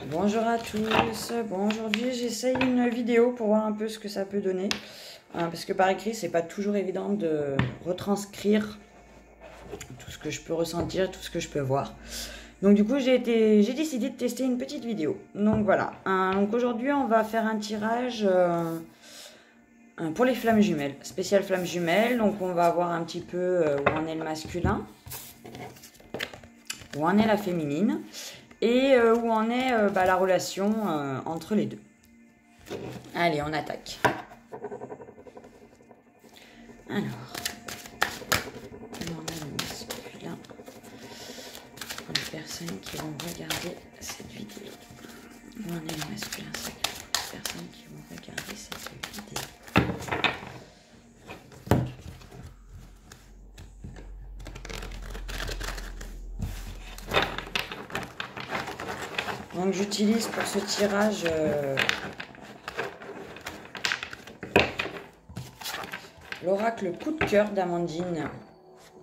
Bonjour à tous. Bon, aujourd'hui j'essaye une vidéo pour voir un peu ce que ça peut donner. Parce que par écrit, c'est pas toujours évident de retranscrire tout ce que je peux ressentir, tout ce que je peux voir. Donc du coup, j'ai décidé de tester une petite vidéo. Donc voilà. Donc aujourd'hui, on va faire un tirage pour les flammes jumelles. Spécial flammes jumelles. Donc on va voir un petit peu où en est le masculin, où en est la féminine. Et où en est la relation entre les deux. Allez, on attaque. Alors, on a le masculin pour les personnes qui vont regarder cette vidéo. Où en est le masculin sacré pour les personnes qui vont regarder cette vidéo. Donc j'utilise pour ce tirage l'oracle coup de cœur d'Amandine.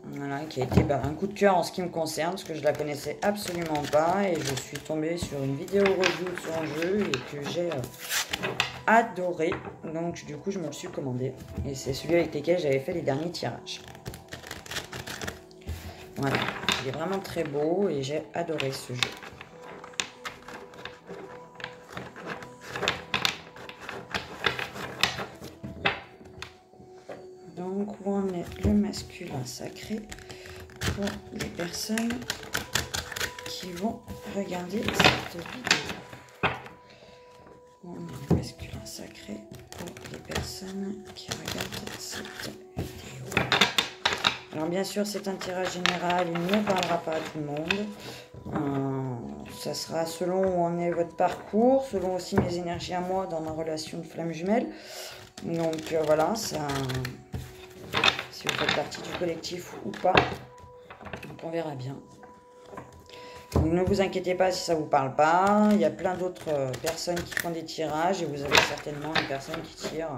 Voilà, qui a été un coup de cœur en ce qui me concerne, parce que je la connaissais absolument pas et je suis tombée sur une vidéo review de son jeu et que j'ai adoré. Donc du coup je me le suis commandé et c'est celui avec lequel j'avais fait les derniers tirages. Voilà, il est vraiment très beau et j'ai adoré ce jeu. Donc, où en est le masculin sacré pour les personnes qui vont regarder cette vidéo. Où en est le masculin sacré pour les personnes qui regardent cette vidéo. Alors, bien sûr, c'est un tirage général, il ne parlera pas à tout le monde. Ça sera selon où en est votre parcours, selon aussi mes énergies à moi dans ma relation de flamme jumelle. Donc, voilà, ça... si vous faites partie du collectif ou pas. Donc on verra bien. Donc ne vous inquiétez pas si ça ne vous parle pas. Il y a plein d'autres personnes qui font des tirages et vous avez certainement une personne qui tire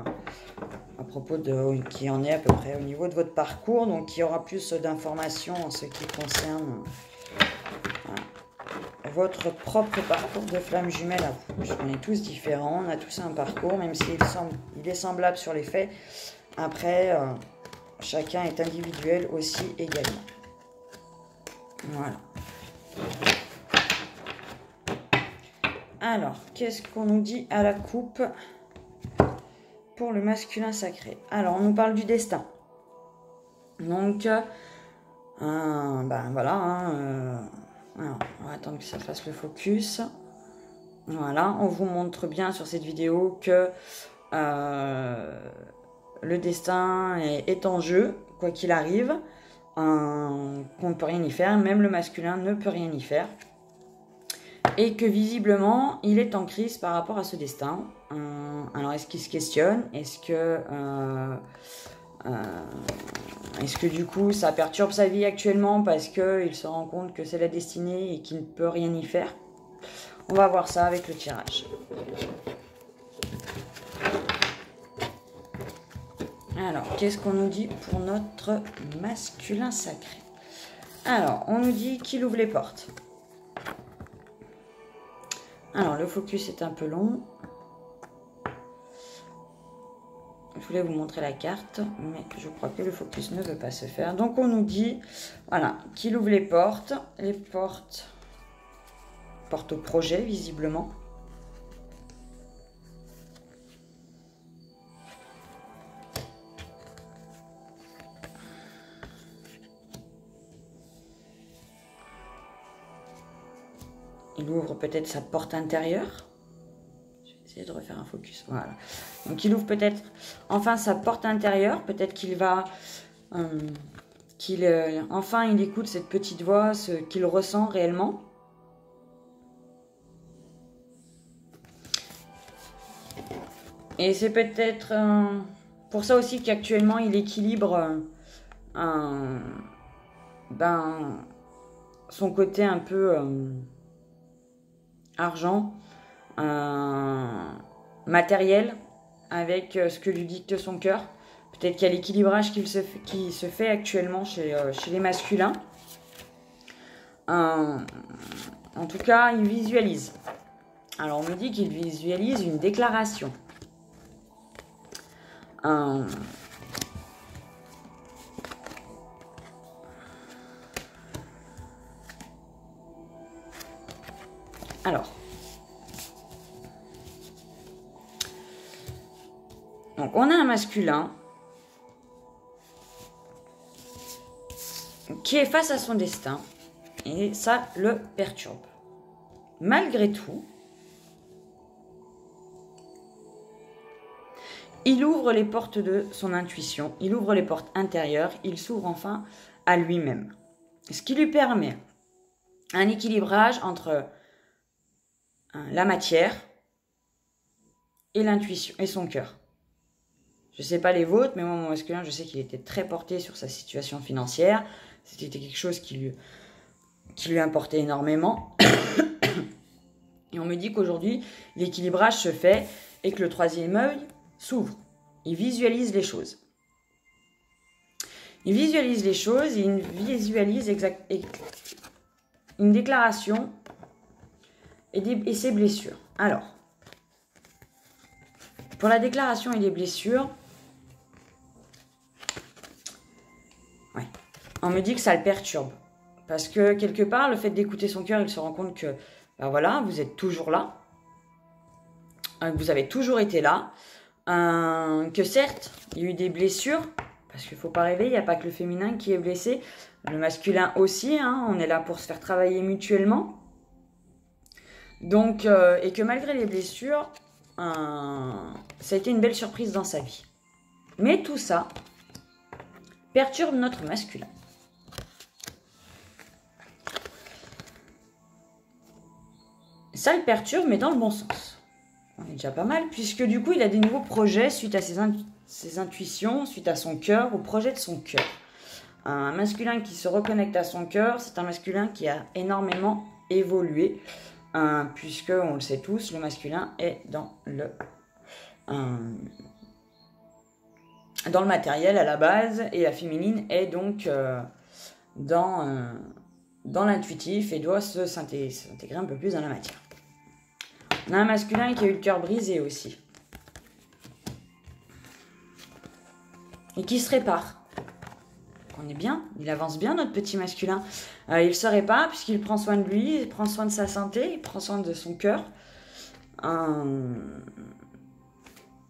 à propos de qui en est à peu près au niveau de votre parcours. Donc il y aura plus d'informations en ce qui concerne votre propre parcours de flamme jumelle à vous. Puisqu'on est tous différents, on a tous un parcours, même s'il est semblable sur les faits. Après... chacun est individuel aussi également. Voilà. Alors, qu'est-ce qu'on nous dit à la coupe pour le masculin sacré? Alors, on nous parle du destin. Donc, voilà. Alors, on va attendre que ça fasse le focus. Voilà, on vous montre bien sur cette vidéo que... le destin est en jeu, quoi qu'il arrive, qu'on ne peut rien y faire, même le masculin ne peut rien y faire. Et que visiblement, il est en crise par rapport à ce destin. Alors, est-ce qu'il se questionne? Est-ce que du coup, ça perturbe sa vie actuellement parce qu'il se rend compte que c'est la destinée et qu'il ne peut rien y faire? On va voir ça avec le tirage. Alors, qu'est-ce qu'on nous dit pour notre masculin sacré? Alors, on nous dit qu'il ouvre les portes. Alors, le focus est un peu long. Je voulais vous montrer la carte, mais je crois que le focus ne veut pas se faire. Donc, on nous dit, voilà, qu'il ouvre les portes. Les portes au projet, visiblement. Il ouvre peut-être sa porte intérieure. Je vais essayer de refaire un focus. Voilà. Donc il ouvre peut-être enfin sa porte intérieure. Peut-être qu'il va... enfin il écoute cette petite voix, ce qu'il ressent réellement. Et c'est peut-être pour ça aussi qu'actuellement il équilibre son côté un peu... argent, matériel, avec ce que lui dicte son cœur. Peut-être qu'il y a l'équilibrage qui se fait actuellement chez les masculins. En tout cas, il visualise. Alors, on me dit qu'il visualise une déclaration. Alors. Donc, on a un masculin qui est face à son destin et ça le perturbe. Malgré tout, il ouvre les portes de son intuition, il ouvre les portes intérieures, il s'ouvre enfin à lui-même. Ce qui lui permet un équilibrage entre la matière et l'intuition et son cœur. Je ne sais pas les vôtres, mais moi, mon masculin, je sais qu'il était très porté sur sa situation financière. C'était quelque chose qui lui importait énormément. Et on me dit qu'aujourd'hui, l'équilibrage se fait et que le troisième œil s'ouvre. Il visualise les choses. Il visualise les choses, il visualise une déclaration et ses blessures. Alors, pour la déclaration et les blessures, ouais, on me dit que ça le perturbe. Parce que quelque part, le fait d'écouter son cœur, il se rend compte que, ben voilà, vous êtes toujours là. Vous avez toujours été là. Que certes, il y a eu des blessures. Parce qu'il ne faut pas rêver, il n'y a pas que le féminin qui est blessé. Le masculin aussi, hein, on est là pour se faire travailler mutuellement. Donc, et que malgré les blessures, ça a été une belle surprise dans sa vie. Mais tout ça perturbe notre masculin. Ça le perturbe, mais dans le bon sens. On est déjà pas mal, puisque du coup, il a des nouveaux projets suite à ses intuitions, suite à son cœur, au projet de son cœur. Un masculin qui se reconnecte à son cœur, c'est un masculin qui a énormément évolué, puisque, on le sait tous, le masculin est dans le matériel à la base, et la féminine est donc dans l'intuitif et doit s'intégrer un peu plus dans la matière. On a un masculin qui a eu le cœur brisé aussi. Et qui se répare. On est bien, il avance bien notre petit masculin. Il se répare puisqu'il prend soin de lui, il prend soin de sa santé, il prend soin de son cœur.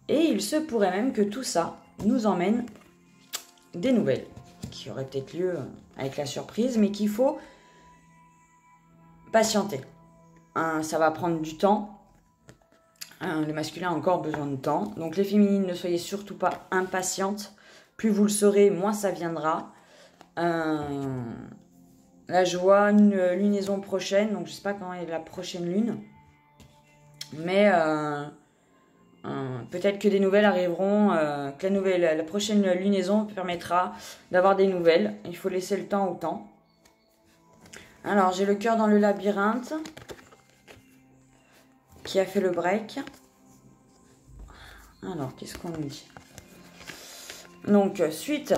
Et il se pourrait même que tout ça nous emmène des nouvelles. Qui auraient peut-être lieu avec la surprise, mais qu'il faut patienter. Ça va prendre du temps. Le masculin a encore besoin de temps. Donc les féminines, ne soyez surtout pas impatientes. Plus vous le saurez, moins ça viendra. Là, je vois une lunaison prochaine. Donc je ne sais pas quand est la prochaine lune. Mais peut-être que des nouvelles arriveront. Que la prochaine lunaison permettra d'avoir des nouvelles. Il faut laisser le temps au temps. Alors, j'ai le cœur dans le labyrinthe. Qui a fait le break. Alors, qu'est-ce qu'on nous dit? Donc, suite.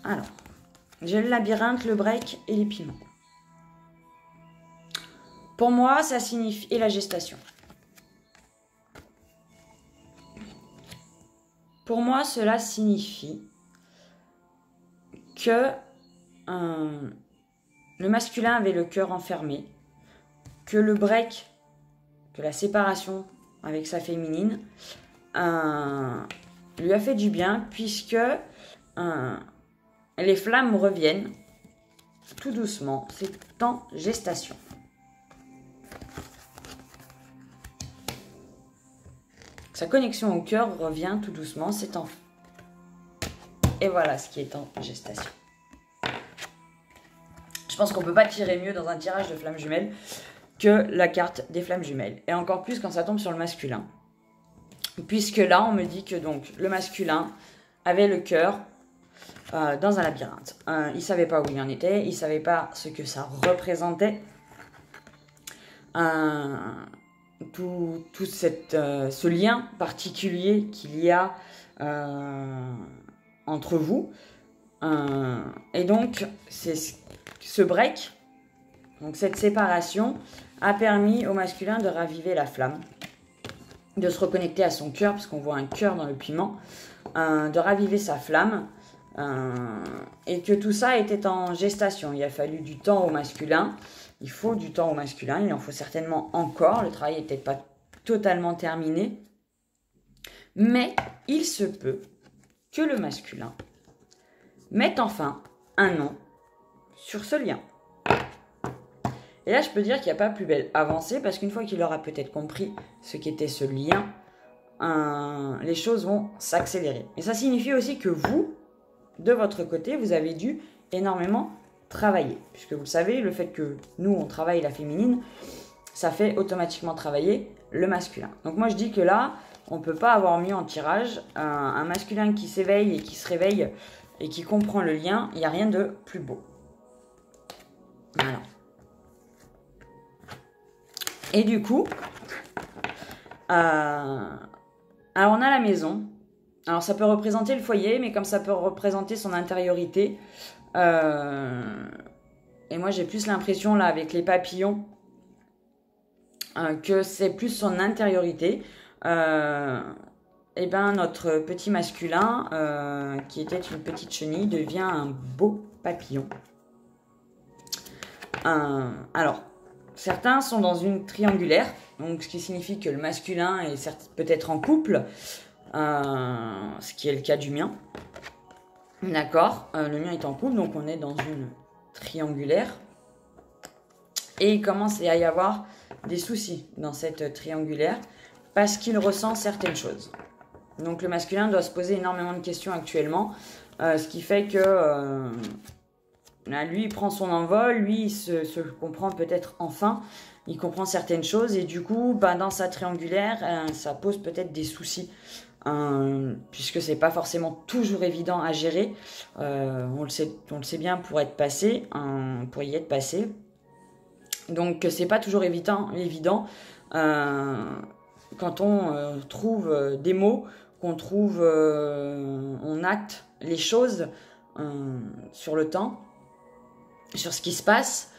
Alors, j'ai le labyrinthe, le break et les piments. Pour moi, ça signifie... Et la gestation. Pour moi, cela signifie que le masculin avait le cœur enfermé, que le break... que la séparation avec sa féminine lui a fait du bien puisque les flammes reviennent tout doucement. C'est en gestation. Sa connexion au cœur revient tout doucement. C'est en... Et voilà ce qui est en gestation. Je pense qu'on ne peut pas tirer mieux dans un tirage de flammes jumelles que la carte des flammes jumelles. Et encore plus quand ça tombe sur le masculin. Puisque là, on me dit que donc le masculin avait le cœur dans un labyrinthe. Il ne savait pas où il en était, il ne savait pas ce que ça représentait. Tout ce lien particulier qu'il y a entre vous. Et donc, c'est ce break, donc cette séparation, a permis au masculin de raviver la flamme, de se reconnecter à son cœur, parce qu'on voit un cœur dans le piment, de raviver sa flamme, et que tout ça était en gestation. Il a fallu du temps au masculin, il faut du temps au masculin, il en faut certainement encore, le travail n'est peut-être pas totalement terminé, mais il se peut que le masculin mette enfin un nom sur ce lien. Et là, je peux dire qu'il n'y a pas plus belle avancée, parce qu'une fois qu'il aura peut-être compris ce qu'était ce lien, les choses vont s'accélérer. Et ça signifie aussi que vous, de votre côté, vous avez dû énormément travailler. Puisque vous le savez, le fait que nous, on travaille la féminine, ça fait automatiquement travailler le masculin. Donc moi, je dis que là, on ne peut pas avoir mieux en tirage. Un masculin qui s'éveille et qui se réveille et qui comprend le lien, il n'y a rien de plus beau. Voilà. Et du coup, alors on a la maison. Alors ça peut représenter le foyer, mais comme ça peut représenter son intériorité. Et moi j'ai plus l'impression là avec les papillons que c'est plus son intériorité. Et ben notre petit masculin, qui était une petite chenille, devient un beau papillon. Alors, certains sont dans une triangulaire, donc ce qui signifie que le masculin est peut-être en couple, ce qui est le cas du mien. D'accord, le mien est en couple, donc on est dans une triangulaire. Et il commence à y avoir des soucis dans cette triangulaire, parce qu'il ressent certaines choses. Donc le masculin doit se poser énormément de questions actuellement, ce qui fait que lui il prend son envol, lui il se comprend peut-être enfin, il comprend certaines choses et du coup dans sa triangulaire ça pose peut-être des soucis, puisque c'est pas forcément toujours évident à gérer, on le sait bien pour être passé, pour y être passé. Donc c'est pas toujours évident quand on trouve des mots, qu'on trouve, on acte les choses sur le temps, sur ce qui se passe.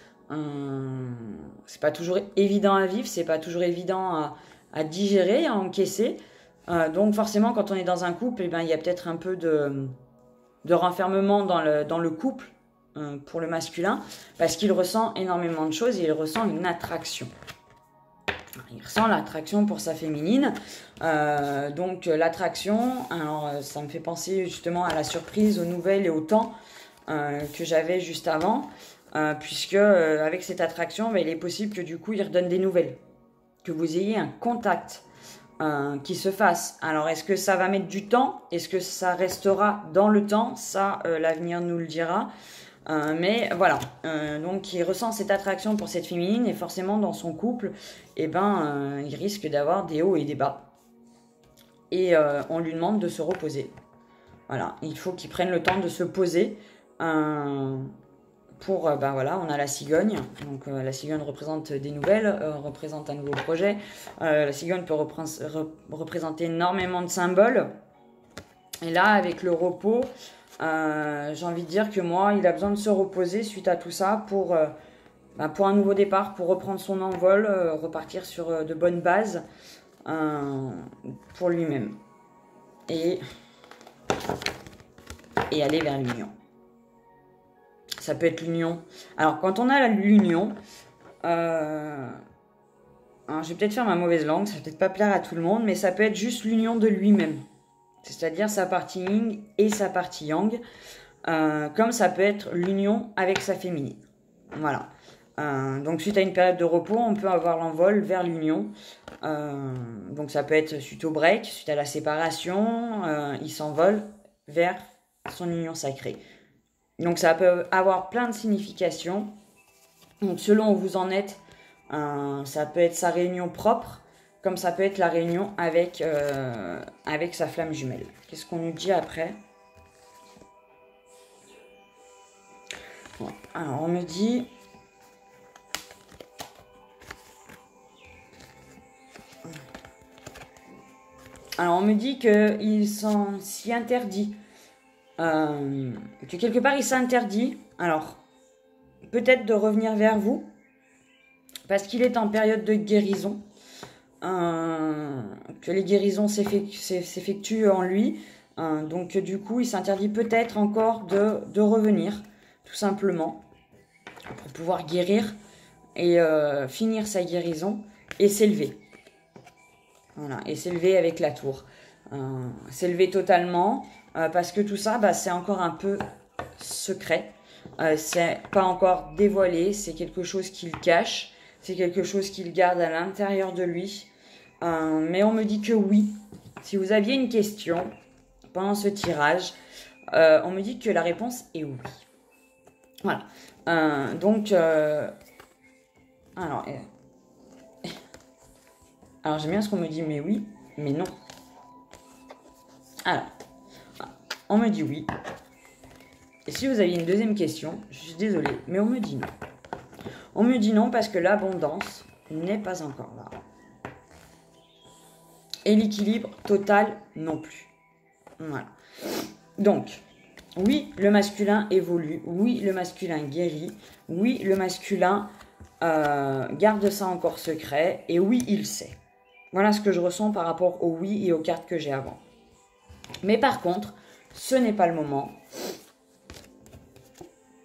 C'est pas toujours évident à vivre, c'est pas toujours évident à digérer, à encaisser. Donc forcément, quand on est dans un couple, il y a peut-être un peu de renfermement dans le couple pour le masculin, parce qu'il ressent énormément de choses et il ressent une attraction. Il ressent l'attraction pour sa féminine. Donc l'attraction, alors ça me fait penser justement à la surprise, aux nouvelles et au temps que j'avais juste avant, puisque avec cette attraction, il est possible que du coup il redonne des nouvelles, que vous ayez un contact qui se fasse. Alors est-ce que ça va mettre du temps? Est-ce que ça restera dans le temps? Ça, l'avenir nous le dira. Mais voilà, donc il ressent cette attraction pour cette féminine et forcément dans son couple, il risque d'avoir des hauts et des bas. Et on lui demande de se reposer. Voilà, il faut qu'il prenne le temps de se poser voilà, on a la cigogne. Donc la cigogne représente des nouvelles, représente un nouveau projet. La cigogne peut représenter énormément de symboles. Et là, avec le repos, j'ai envie de dire que moi, il a besoin de se reposer suite à tout ça pour un nouveau départ, pour reprendre son envol, repartir sur de bonnes bases pour lui-même. Et aller vers l'union. Ça peut être l'union. Alors, quand on a l'union, je vais peut-être faire ma mauvaise langue, ça va peut-être pas plaire à tout le monde, mais ça peut être juste l'union de lui-même. C'est-à-dire sa partie yin et sa partie yang, comme ça peut être l'union avec sa féminine. Voilà. Donc suite à une période de repos, on peut avoir l'envol vers l'union. Donc ça peut être suite au break, suite à la séparation, il s'envole vers son union sacrée. Donc ça peut avoir plein de significations. Donc selon où vous en êtes, ça peut être sa réunion propre, comme ça peut être la réunion avec sa flamme jumelle. Qu'est-ce qu'on nous dit après? Bon, alors on me dit... Alors on me dit qu'il s'y interdit. Que quelque part il s'interdit. Alors, peut-être de revenir vers vous. parce qu'il est en période de guérison, que les guérisons s'effectuent en lui. Donc du coup, il s'interdit peut-être encore de revenir, tout simplement, pour pouvoir guérir et finir sa guérison et s'élever. Voilà, et s'élever avec la tour. S'élever totalement, parce que tout ça, bah, c'est encore un peu secret. C'est pas encore dévoilé, c'est quelque chose qu'il cache, c'est quelque chose qu'il garde à l'intérieur de lui. Mais on me dit que oui. Si vous aviez une question pendant ce tirage, on me dit que la réponse est oui. Voilà. Donc, alors j'aime bien ce qu'on me dit, mais oui, mais non. Alors, on me dit oui. Et si vous aviez une deuxième question, je suis désolée, mais on me dit non. On me dit non parce que l'abondance n'est pas encore là. Et l'équilibre total non plus. Voilà. Donc, oui, le masculin évolue. Oui, le masculin guérit. Oui, le masculin garde ça encore secret. Et oui, il sait. Voilà ce que je ressens par rapport au oui et aux cartes que j'ai avant. Mais par contre, ce n'est pas le moment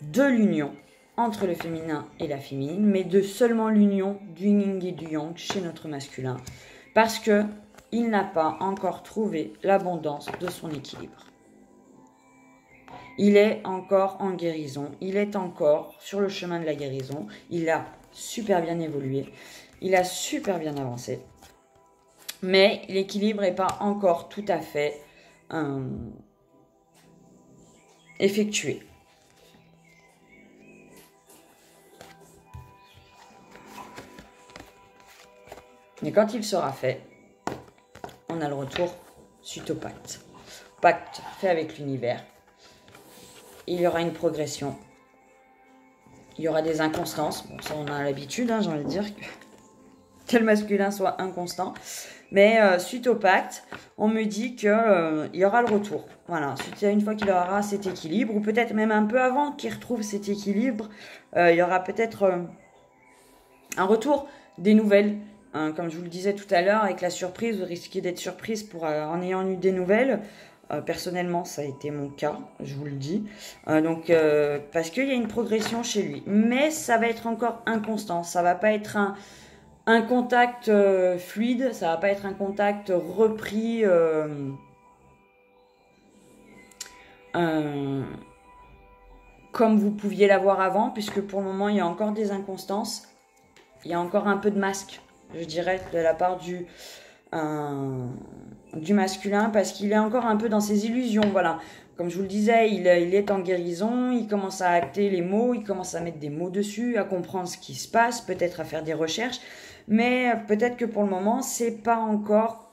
de l'union entre le féminin et la féminine, mais de seulement l'union du yin et du yang chez notre masculin. Parce que il n'a pas encore trouvé l'abondance de son équilibre. Il est encore en guérison, il est encore sur le chemin de la guérison, il a super bien évolué, il a super bien avancé, mais l'équilibre n'est pas encore tout à fait effectué. Mais quand il sera fait, on a le retour suite au pacte. Pacte fait avec l'univers. Il y aura une progression. Il y aura des inconstances. Bon, ça on a l'habitude, j'ai envie de dire que le masculin soit inconstant. Mais suite au pacte, on me dit qu'il y aura le retour. Voilà, une fois qu'il aura cet équilibre, ou peut-être même un peu avant qu'il retrouve cet équilibre, il y aura peut-être un retour des nouvelles. Comme je vous le disais tout à l'heure, avec la surprise, vous risquez d'être surprise en ayant eu des nouvelles. Personnellement, ça a été mon cas, je vous le dis. Parce qu'il y a une progression chez lui. Mais ça va être encore inconstant. Ça va pas être un contact fluide. Ça va pas être un contact repris comme vous pouviez l'avoir avant. Puisque pour le moment, il y a encore des inconstances. Il y a encore un peu de masque, je dirais, de la part du masculin, parce qu'il est encore un peu dans ses illusions, voilà. Comme je vous le disais, il est en guérison, il commence à acter les mots, il commence à mettre des mots dessus, à comprendre ce qui se passe, peut-être à faire des recherches, mais peut-être que pour le moment, c'est pas encore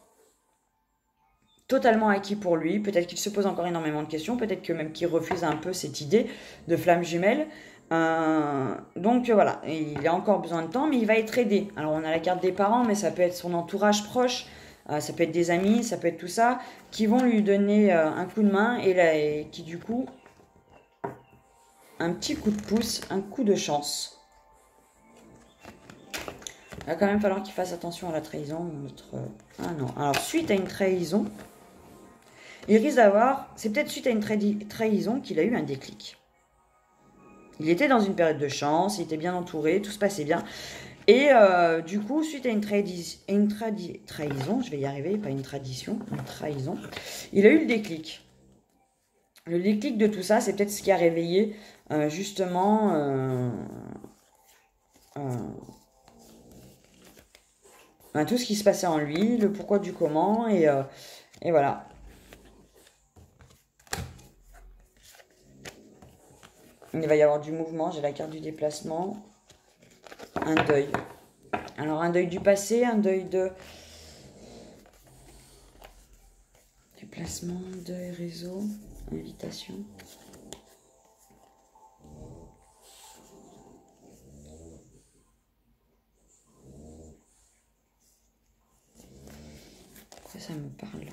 totalement acquis pour lui, peut-être qu'il se pose encore énormément de questions, peut-être que même qu'il refuse un peu cette idée de flamme jumelle. Donc voilà, il a encore besoin de temps, mais il va être aidé. Alors on a la carte des parents, mais ça peut être son entourage proche, ça peut être des amis, ça peut être tout ça, qui vont lui donner un coup de main et qui du coup, un petit coup de pouce, un coup de chance. Il va quand même falloir qu'il fasse attention à la trahison. Ah non, alors suite à une trahison, il risque d'avoir, c'est peut-être suite à une trahison qu'il a eu un déclic. Il était dans une période de chance, il était bien entouré, tout se passait bien. Et du coup, suite à une trahison, je vais y arriver, pas une tradition, une trahison, il a eu le déclic. Le déclic de tout ça, c'est peut-être ce qui a réveillé justement tout ce qui se passait en lui, le pourquoi du comment, et voilà. Il va y avoir du mouvement, j'ai la carte du déplacement, un deuil. Alors un deuil du passé, un deuil de déplacement, deuil, réseau, invitation. Pourquoi ça me parle là?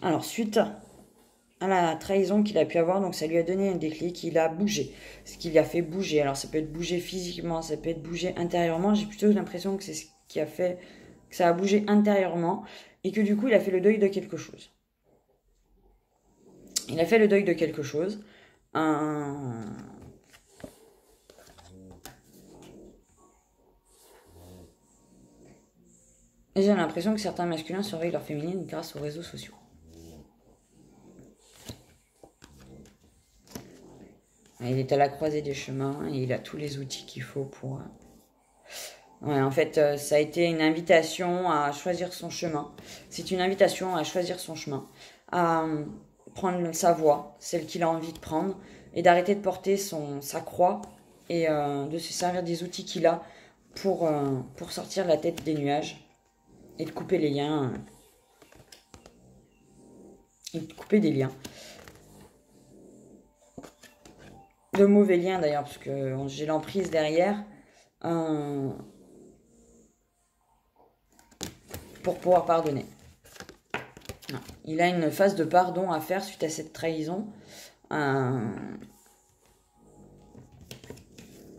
Alors, suite à à la trahison qu'il a pu avoir. Donc ça lui a donné un déclic, il a bougé. Ce qui l'a fait bouger. Alors ça peut être bouger physiquement, ça peut être bouger intérieurement. J'ai plutôt l'impression que c'est ce qui a fait que ça a bougé intérieurement. Et que du coup il a fait le deuil de quelque chose. Il a fait le deuil de quelque chose. Et j'ai l'impression que certains masculins surveillent leur féminine grâce aux réseaux sociaux. Il est à la croisée des chemins et il a tous les outils qu'il faut pour... Ouais, en fait, ça a été une invitation à choisir son chemin. C'est une invitation à choisir son chemin, à prendre sa voie, celle qu'il a envie de prendre, et d'arrêter de porter sa croix et de se servir des outils qu'il a pour sortir la tête des nuages et de couper les liens. Et de couper des liens. De mauvais liens d'ailleurs, parce que j'ai l'emprise derrière. Pour pouvoir pardonner. Il a une phase de pardon à faire suite à cette trahison.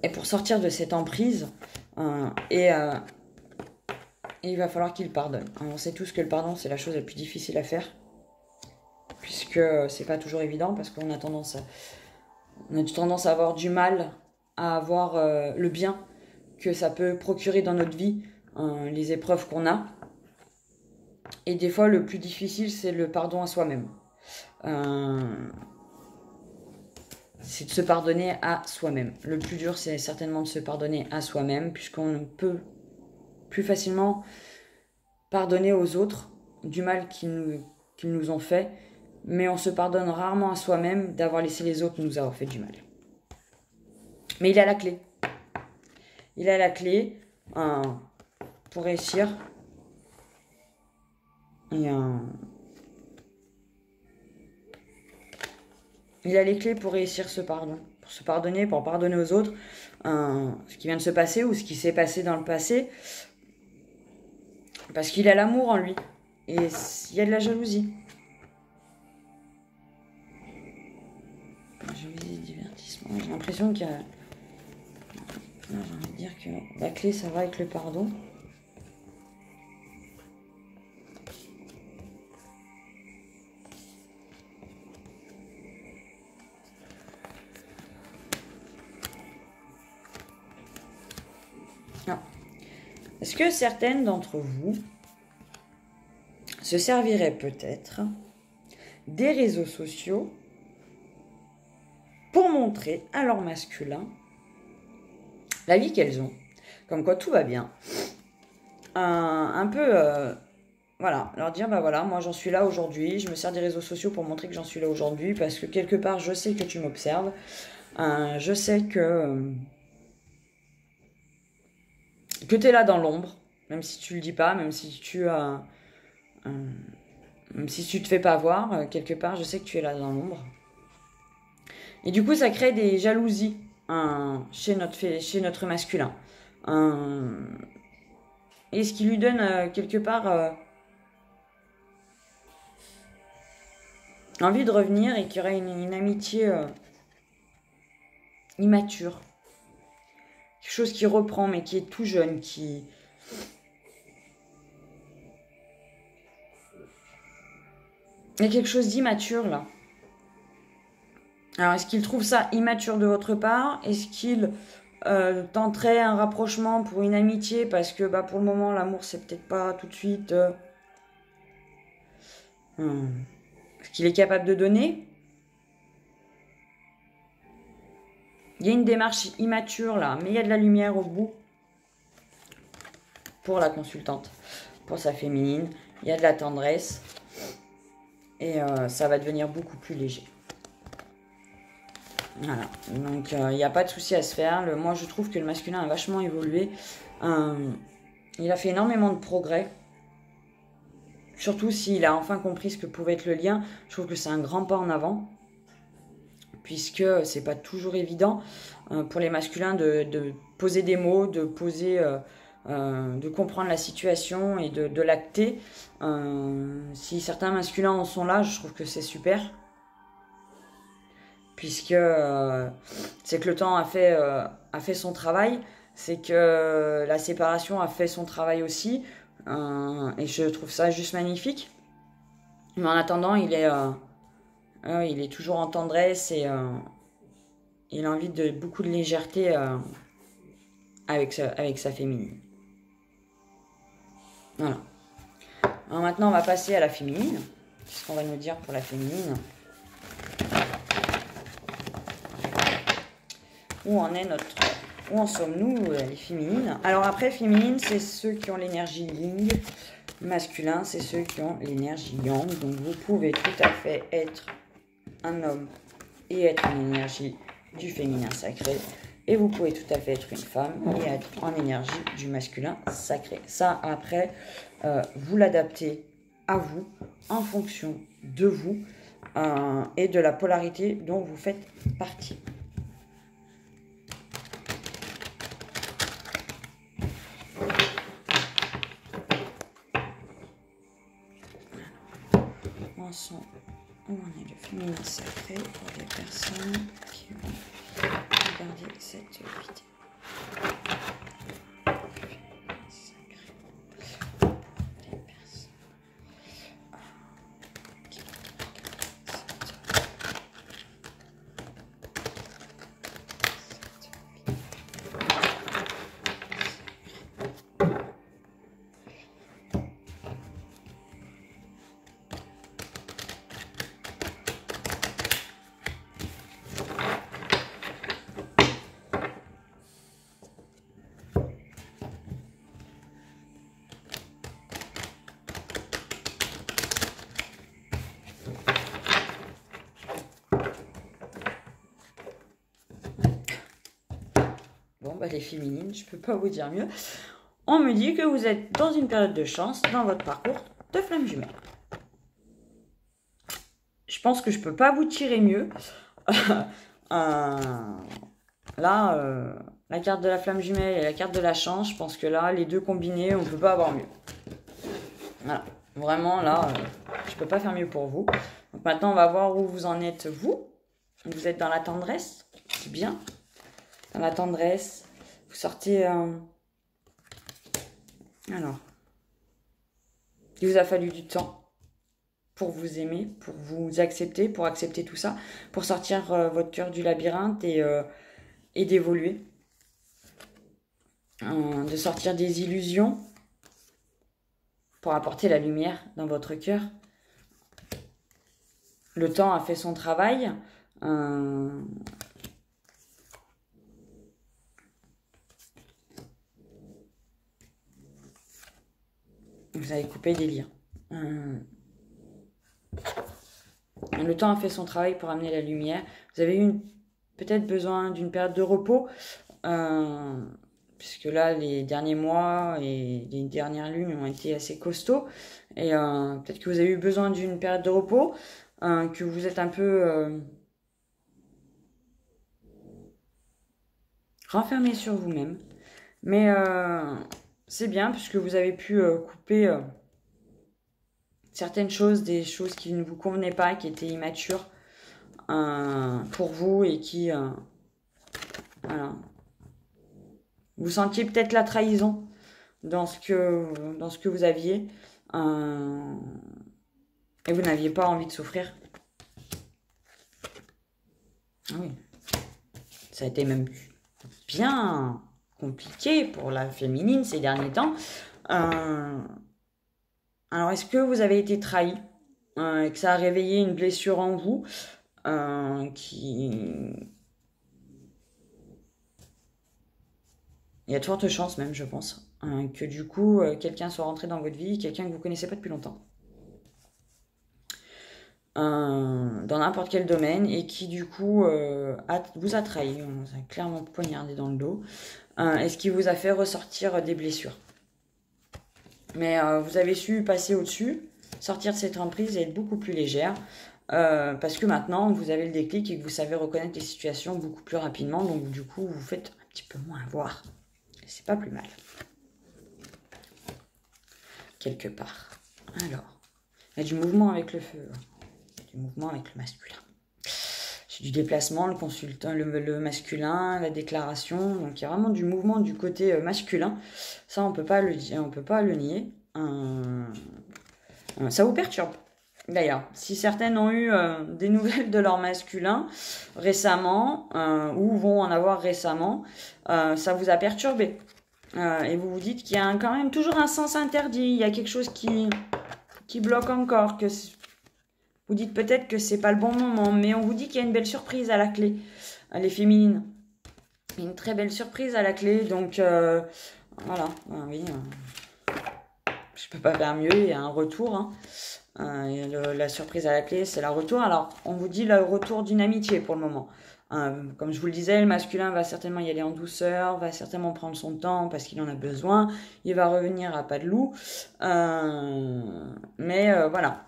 Et pour sortir de cette emprise, il va falloir qu'il pardonne. On sait tous que le pardon, c'est la chose la plus difficile à faire. Puisque c'est pas toujours évident, parce qu'on a tendance à avoir du mal à avoir le bien que ça peut procurer dans notre vie, les épreuves qu'on a. Et des fois, le plus difficile, c'est le pardon à soi-même. C'est de se pardonner à soi-même. Le plus dur, c'est certainement de se pardonner à soi-même, puisqu'on peut plus facilement pardonner aux autres du mal qu'ils nous ont fait, mais on se pardonne rarement à soi-même d'avoir laissé les autres nous avoir fait du mal. Mais il a la clé. Il a la clé pour réussir. Il a les clés pour réussir ce pardon. Pour se pardonner, pour pardonner aux autres. Ce qui vient de se passer ou ce qui s'est passé dans le passé. Parce qu'il a l'amour en lui. Et il y a de la jalousie. Jalousie, divertissement. J'ai l'impression qu'il y a... Là, j'ai envie de dire que la clé, ça va avec le pardon. Est-ce que certaines d'entre vous se serviraient peut-être des réseaux sociaux pour montrer à leur masculin la vie qu'elles ont, comme quoi tout va bien, un peu, voilà, leur dire, bah voilà, moi j'en suis là aujourd'hui, je me sers des réseaux sociaux pour montrer que j'en suis là aujourd'hui, parce que quelque part, je sais que tu m'observes, je sais que tu es là dans l'ombre, même si tu le dis pas, même si tu te fais pas voir, quelque part, je sais que tu es là dans l'ombre. Et du coup, ça crée des jalousies chez notre masculin. Et ce qui lui donne quelque part envie de revenir et qu'il y aurait une amitié immature. Quelque chose qui reprend, mais qui est tout jeune, qui... Il y a quelque chose d'immature, là. Alors, est-ce qu'il trouve ça immature de votre part? Est-ce qu'il tenterait un rapprochement pour une amitié? Parce que, bah, pour le moment, l'amour, c'est peut-être pas tout de suite... Est-ce qu'il est capable de donner? Il y a une démarche immature là, mais il y a de la lumière au bout pour la consultante, pour sa féminine. Il y a de la tendresse et ça va devenir beaucoup plus léger. Voilà, donc il n'y a pas de souci à se faire. Moi, je trouve que le masculin a vachement évolué. Il a fait énormément de progrès. Surtout s'il a enfin compris ce que pouvait être le lien. Je trouve que c'est un grand pas en avant. Puisque c'est pas toujours évident pour les masculins de poser des mots, de comprendre la situation et de l'acter. Si certains masculins en sont là, je trouve que c'est super. puisque c'est que le temps a fait son travail, c'est que la séparation a fait son travail aussi, et je trouve ça juste magnifique. Mais en attendant, il est toujours en tendresse et il a envie de beaucoup de légèreté avec sa féminine. Voilà. Alors maintenant, on va passer à la féminine. Qu'est-ce qu'on va nous dire pour la féminine? Où en sommes-nous, les féminines? Alors après, féminine, c'est ceux qui ont l'énergie yin. Masculin, c'est ceux qui ont l'énergie yang. Donc vous pouvez tout à fait être un homme et être une énergie du féminin sacré. Et vous pouvez tout à fait être une femme et être en énergie du masculin sacré. Ça, après, vous l'adaptez à vous, en fonction de vous et de la polarité dont vous faites partie. Où en est le féminin sacré pour les personnes qui vont regarder cette vidéo. Bon, bah les féminines, je peux pas vous dire mieux. On me dit que vous êtes dans une période de chance dans votre parcours de flamme jumelle. Je pense que je peux pas vous tirer mieux. Là, la carte de la flamme jumelle et la carte de la chance, je pense que là, les deux combinés, on ne peut pas avoir mieux. Voilà, vraiment là, je peux pas faire mieux pour vous. Donc maintenant, on va voir où vous en êtes, vous. Vous êtes dans la tendresse, c'est bien. Dans la tendresse, vous sortez... Alors, il vous a fallu du temps pour vous aimer, pour vous accepter, pour accepter tout ça, pour sortir votre cœur du labyrinthe et d'évoluer. De sortir des illusions pour apporter la lumière dans votre cœur. Le temps a fait son travail. Vous avez coupé des liens. Le temps a fait son travail pour amener la lumière. Vous avez eu peut-être besoin d'une période de repos. Puisque là, les derniers mois et les dernières lunes ont été assez costauds. Et peut-être que vous avez eu besoin d'une période de repos, que vous êtes un peu renfermé sur vous-même. Mais c'est bien, puisque vous avez pu couper certaines choses, des choses qui ne vous convenaient pas, qui étaient immatures pour vous et qui... voilà. Vous sentiez peut-être la trahison dans ce que vous aviez. Et vous n'aviez pas envie de souffrir. Oui. Ça a été même bien compliqué pour la féminine ces derniers temps. Alors, est-ce que vous avez été trahi et que ça a réveillé une blessure en vous qui... Il y a de fortes chances même, je pense, que du coup, quelqu'un soit rentré dans votre vie, quelqu'un que vous ne connaissez pas depuis longtemps. Dans n'importe quel domaine, et qui du coup vous a trahi, on vous a clairement poignardé dans le dos, et ce qui vous a fait ressortir des blessures. Mais vous avez su passer au-dessus, sortir de cette emprise et être beaucoup plus légère, parce que maintenant, vous avez le déclic et que vous savez reconnaître les situations beaucoup plus rapidement, donc du coup, vous faites un petit peu moins avoir. C'est pas plus mal. Quelque part. Alors, il y a du mouvement avec le feu. Du mouvement avec le masculin. c'est du déplacement, le consultant, le masculin, la déclaration. Donc il y a vraiment du mouvement du côté masculin. Ça, on peut pas le dire, on peut pas le nier. Ça vous perturbe. D'ailleurs, si certaines ont eu des nouvelles de leur masculin récemment, ou vont en avoir récemment, ça vous a perturbé. Et vous vous dites qu'il y a quand même toujours un sens interdit, il y a quelque chose qui bloque encore, que vous dites peut-être que c'est pas le bon moment, mais on vous dit qu'il y a une belle surprise à la clé, les féminines. Une très belle surprise à la clé, donc voilà, oui, je peux pas faire mieux, il y a un retour, hein. La surprise à la clé, c'est le retour. Alors, on vous dit le retour d'une amitié pour le moment. Comme je vous le disais, le masculin va certainement y aller en douceur, va certainement prendre son temps parce qu'il en a besoin. Il va revenir à pas de loup. Mais voilà.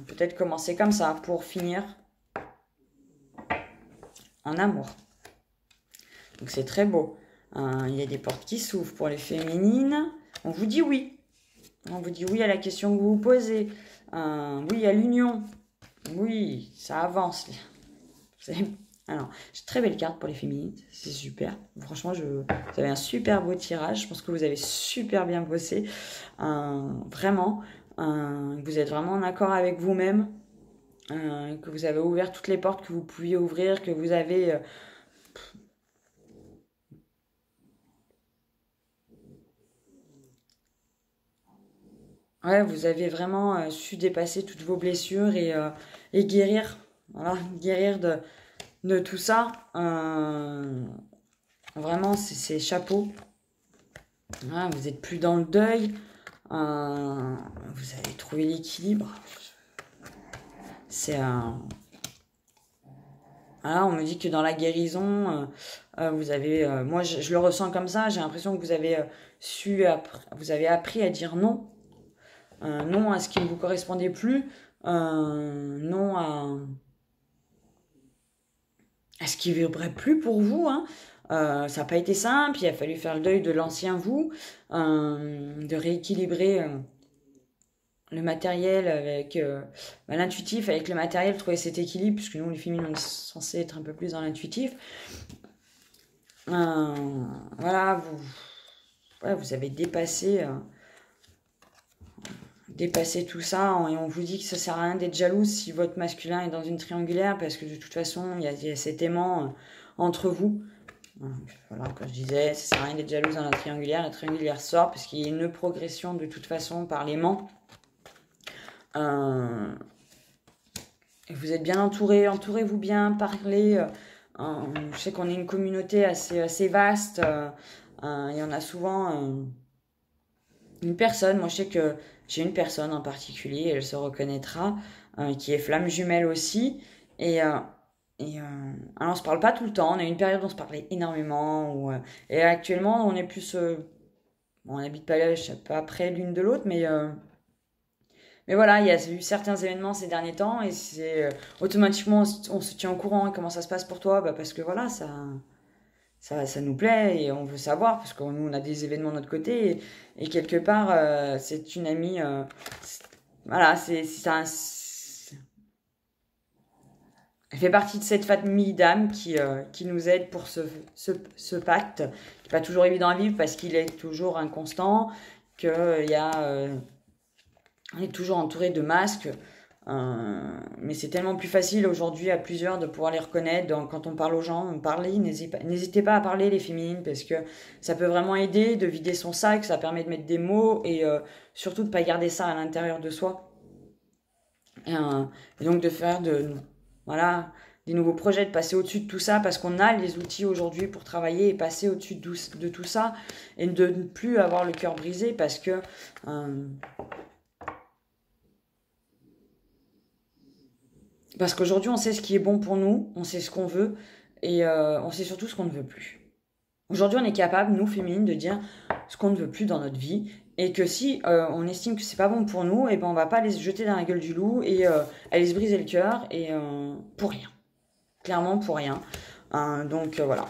Peut-être commencer comme ça pour finir en amour. Donc c'est très beau. Il y a des portes qui s'ouvrent pour les féminines. On vous dit oui. On vous dit oui à la question que vous vous posez. Oui à l'union. Oui, ça avance. Alors, j'ai une très belle carte pour les féminines. C'est super. Franchement, vous avez un super beau tirage. Je pense que vous avez super bien bossé. Vraiment. Vous êtes vraiment en accord avec vous-même. Que vous avez ouvert toutes les portes que vous pouviez ouvrir. Que vous avez... Ouais, vous avez vraiment su dépasser toutes vos blessures et guérir. Voilà, guérir de tout ça. Vraiment, c'est chapeau. Voilà, vous n'êtes plus dans le deuil. Vous avez trouvé l'équilibre. C'est voilà, on me dit que dans la guérison, vous avez... moi, je le ressens comme ça. J'ai l'impression que vous avez vous avez appris à dire non. Non à ce qui ne vous correspondait plus, non à ce qui ne vibrait plus pour vous. Hein. Ça n'a pas été simple, il a fallu faire le deuil de l'ancien vous, de rééquilibrer le matériel avec l'intuitif, avec le matériel, trouver cet équilibre, puisque nous les féminines on est censé être un peu plus dans l'intuitif. Voilà, vous avez dépassé tout ça et on vous dit que ça sert à rien d'être jalouse si votre masculin est dans une triangulaire parce que de toute façon il y a cet aimant entre vous. Voilà, comme je disais, ça sert à rien d'être jalouse dans la triangulaire sort parce qu'il y a une progression de toute façon par l'aimant. Vous êtes bien entouré, entourez-vous bien, parlez. Je sais qu'on est une communauté assez vaste. Il y en a souvent une personne, moi je sais que j'ai une personne en particulier, elle se reconnaîtra, qui est flamme jumelle aussi. Alors on se parle pas tout le temps, on a eu une période où on se parlait énormément. Et actuellement on est plus... on n'habite pas près l'une de l'autre, mais voilà, il y a eu certains événements ces derniers temps et c'est automatiquement on se tient au courant. Comment ça se passe pour toi? Parce que voilà, ça nous plaît et on veut savoir parce que nous on a des événements de notre côté et quelque part c'est une amie voilà elle fait partie de cette famille d'âmes qui nous aide pour ce pacte qui n'est pas toujours évident à vivre parce qu'il est toujours inconstant, qu'il y a on est toujours entouré de masques. Mais c'est tellement plus facile aujourd'hui à plusieurs de pouvoir les reconnaître. Donc, quand on parle aux gens, n'hésitez pas à parler les féminines parce que ça peut vraiment aider de vider son sac, ça permet de mettre des mots et surtout de ne pas garder ça à l'intérieur de soi. Et donc de faire voilà, des nouveaux projets, de passer au-dessus de tout ça parce qu'on a les outils aujourd'hui pour travailler et passer au-dessus de tout ça et de ne plus avoir le cœur brisé parce que... Parce qu'aujourd'hui, on sait ce qui est bon pour nous, on sait ce qu'on veut, et on sait surtout ce qu'on ne veut plus. Aujourd'hui, on est capable, nous, féminines, de dire ce qu'on ne veut plus dans notre vie, et que si on estime que c'est pas bon pour nous, et ben on va pas aller se jeter dans la gueule du loup, et aller se briser le cœur, et pour rien. Clairement, pour rien. Donc, voilà.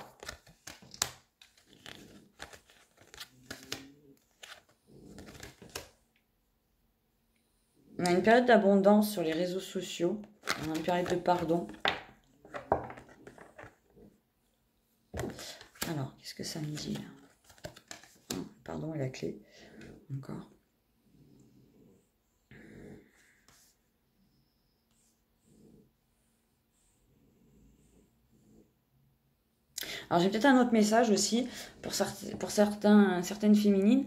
On a une période d'abondance sur les réseaux sociaux. On a une période de pardon. Alors, qu'est-ce que ça me dit là? Oh, pardon, et la clé. Encore. Alors, j'ai peut-être un autre message aussi pour certaines féminines.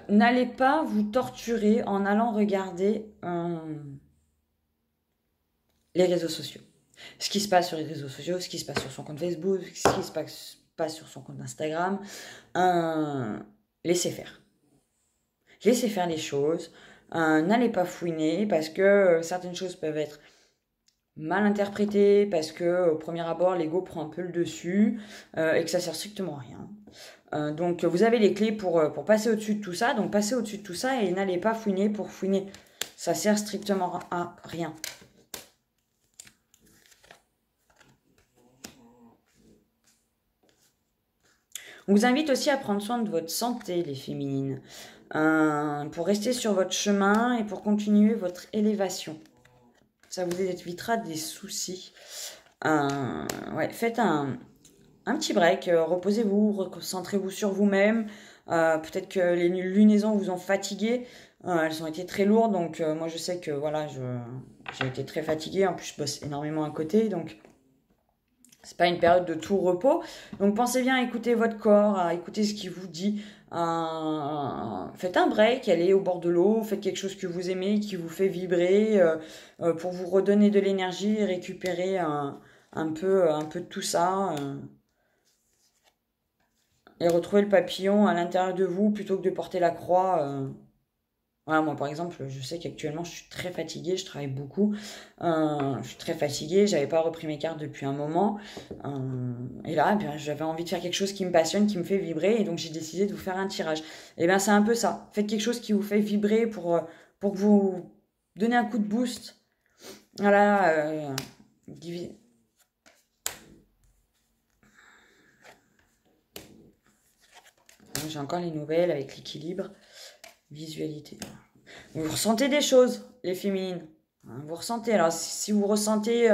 N'allez pas vous torturer en allant regarder les réseaux sociaux. Ce qui se passe sur les réseaux sociaux, ce qui se passe sur son compte Facebook, ce qui se passe sur son compte Instagram. Laissez faire. Laissez faire les choses. N'allez pas fouiner parce que certaines choses peuvent être mal interprétées, parce que au premier abord, l'ego prend un peu le dessus et que ça sert strictement à rien. Donc, vous avez les clés pour passer au-dessus de tout ça. Donc, passez au-dessus de tout ça et n'allez pas fouiner pour fouiner. Ça sert strictement à rien. On vous invite aussi à prendre soin de votre santé, les féminines, pour rester sur votre chemin et pour continuer votre élévation. Ça vous évitera des soucis. Ouais, faites un petit break, reposez-vous, recentrez-vous sur vous-même. Peut-être que les lunaisons vous ont fatigué. Elles ont été très lourdes, donc moi je sais que voilà, j'ai été très fatiguée. En plus, je bosse énormément à côté, donc c'est pas une période de tout repos. Donc pensez bien à écouter votre corps, à écouter ce qu'il vous dit. Faites un break, allez au bord de l'eau, faites quelque chose que vous aimez, qui vous fait vibrer, pour vous redonner de l'énergie et récupérer un peu de tout ça. Et retrouver le papillon à l'intérieur de vous plutôt que de porter la croix. Voilà, moi par exemple, je sais qu'actuellement je suis très fatiguée, je travaille beaucoup, je suis très fatiguée, j'avais pas repris mes cartes depuis un moment, et là j'avais envie de faire quelque chose qui me passionne, qui me fait vibrer, et donc j'ai décidé de vous faire un tirage. Et bien c'est un peu ça, faites quelque chose qui vous fait vibrer pour que vous donnez un coup de boost. Voilà, j'ai encore les nouvelles avec l'équilibre. Visualité. Vous ressentez des choses, les féminines. Vous ressentez. Alors, si vous ressentez,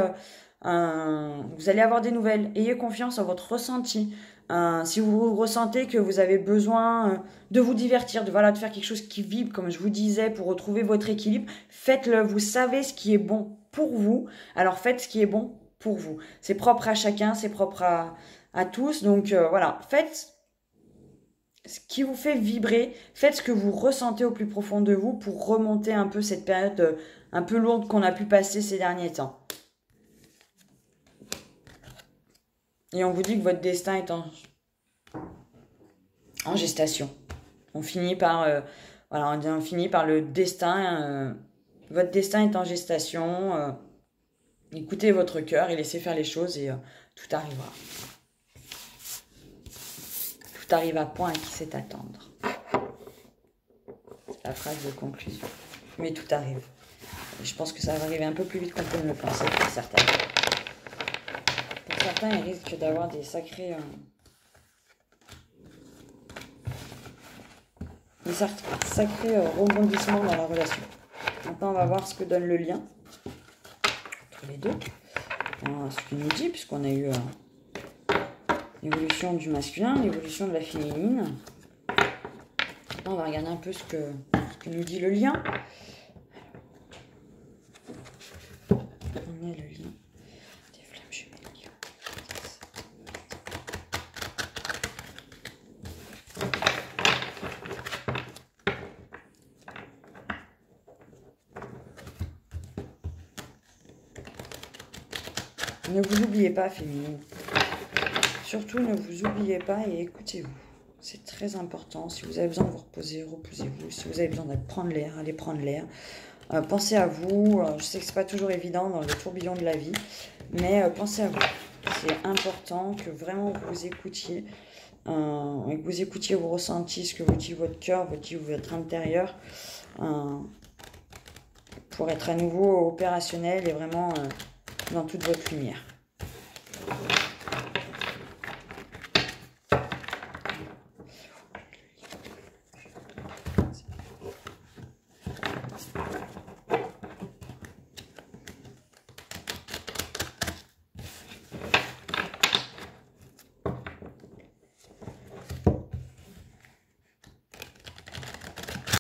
vous allez avoir des nouvelles. Ayez confiance en votre ressenti. Si vous ressentez que vous avez besoin de vous divertir, de faire quelque chose qui vibre, comme je vous disais, pour retrouver votre équilibre, faites-le. Vous savez ce qui est bon pour vous. Alors, faites ce qui est bon pour vous. C'est propre à chacun, c'est propre à tous. Donc, voilà. Faites ce qui vous fait vibrer, faites ce que vous ressentez au plus profond de vous pour remonter un peu cette période un peu lourde qu'on a pu passer ces derniers temps. Et on vous dit que votre destin est en gestation. On finit par, on finit par le destin. Votre destin est en gestation. Écoutez votre cœur et laissez faire les choses et tout arrivera. Tout arrive à point à qui sait attendre. C'est la phrase de conclusion. Mais tout arrive. Et je pense que ça va arriver un peu plus vite qu'on peut le penser pour certains. Pour certains, ils risquent d'avoir des sacrés rebondissements dans la relation. Maintenant, on va voir ce que donne le lien entre les deux. Ce qu'il nous dit, puisqu'on a eu l'évolution du masculin, l'évolution de la féminine. Maintenant, on va regarder un peu ce que nous dit le lien. On est le lien des flammes jumelles. Ne vous oubliez pas, féminine. Surtout, ne vous oubliez pas et écoutez-vous. C'est très important. Si vous avez besoin de vous reposer, reposez-vous. Si vous avez besoin d'aller prendre l'air, allez prendre l'air. Pensez à vous. Je sais que c'est pas toujours évident dans le tourbillon de la vie, mais pensez à vous. C'est important que vraiment vous écoutiez, et que vous écoutiez vos ressentis, ce que vous dit votre cœur, vous dit votre intérieur, pour être à nouveau opérationnel et vraiment dans toute votre lumière.